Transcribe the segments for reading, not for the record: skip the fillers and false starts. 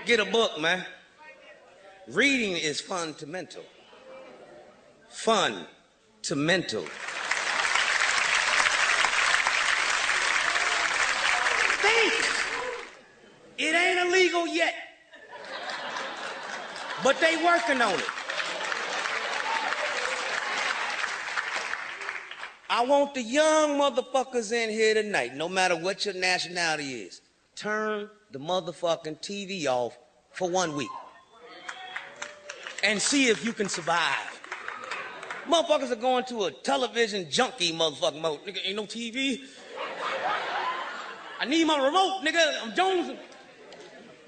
Get a book, man. Reading is fundamental. Fun to mental. Think. It ain't illegal yet. But they working on it. I want the young motherfuckers in here tonight, no matter what your nationality is, turn the motherfucking TV off for 1 week and see if you can survive. Motherfuckers are going to a television junkie motherfucking mode. Nigga, ain't no TV. I need my remote, nigga. I'm Jones.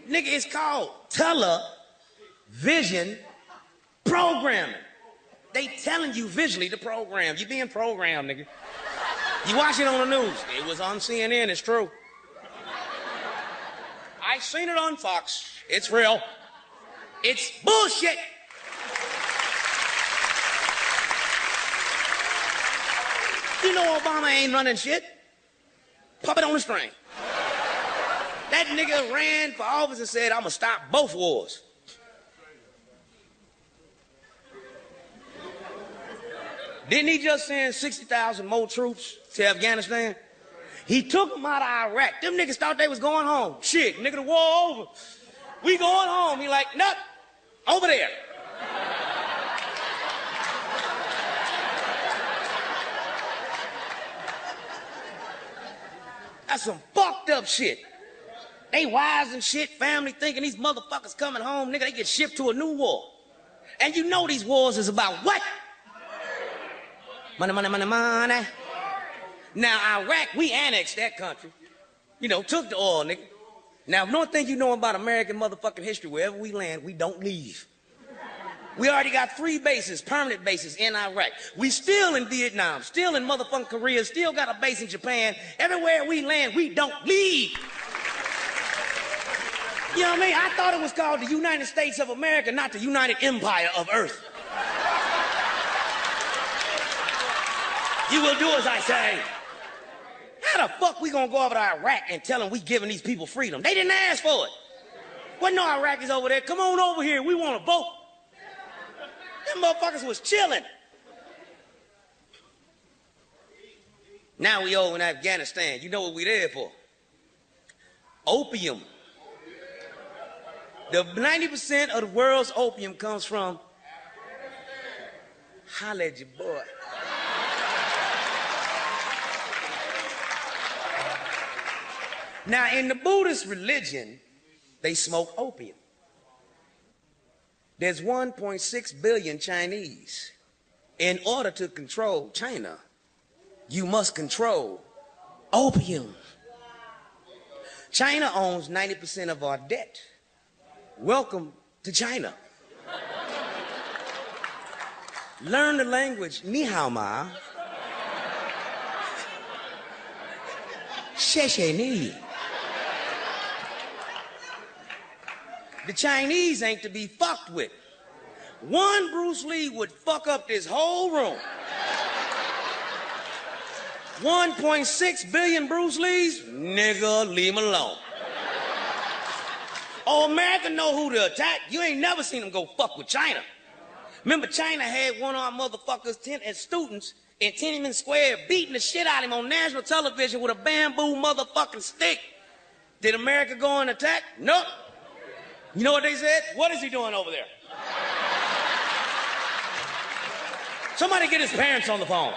Nigga, it's called television programming. They telling you visually to program. You being programmed, nigga. You watch it on the news. It was on CNN, it's true. I seen it on Fox. It's real. It's bullshit. You know Obama ain't running shit. Puppet on the string. That nigga ran for office and said, I'm gonna stop both wars. Didn't he just send 60,000 more troops to Afghanistan? He took them out of Iraq. Them niggas thought they was going home. Shit, nigga, the war over. We going home. He like, nope, over there. That's some fucked up shit. They wives and shit, family thinking these motherfuckers coming home, nigga, they get shipped to a new war. And you know these wars is about what? Money, money, money, money. Now, Iraq, we annexed that country. You know, took the oil, nigga. Now, if you don't think you know about American motherfucking history, wherever we land, we don't leave. We already got 3 bases, permanent bases in Iraq. We still in Vietnam, still in motherfucking Korea, still got a base in Japan. Everywhere we land, we don't leave. You know what I mean? I thought it was called the United States of America, not the United Empire of Earth. You will do as I say. How the fuck we gonna go over to Iraq and tell them we giving these people freedom? They didn't ask for it. Wasn't no Iraqis over there. Come on over here. We want to vote. Them motherfuckers was chilling. Now we over in Afghanistan. You know what we there for? Opium. The 90% of the world's opium comes from holla at your boy. Now, in the Buddhist religion, they smoke opium. There's 1.6 billion Chinese. In order to control China, you must control opium. China owns 90% of our debt. Welcome to China. Learn the language, ni hao ma. Xie xie ni. The Chinese ain't to be fucked with. One Bruce Lee would fuck up this whole room. 1.6 billion Bruce Lees? Nigga, leave him alone. Oh, America know who to attack. You ain't never seen them go fuck with China. Remember, China had one of our motherfuckers, students, in Tiananmen Square beating the shit out of him on national television with a bamboo motherfucking stick. Did America go and attack? Nope. You know what they said? What is he doing over there? Somebody get his parents on the phone.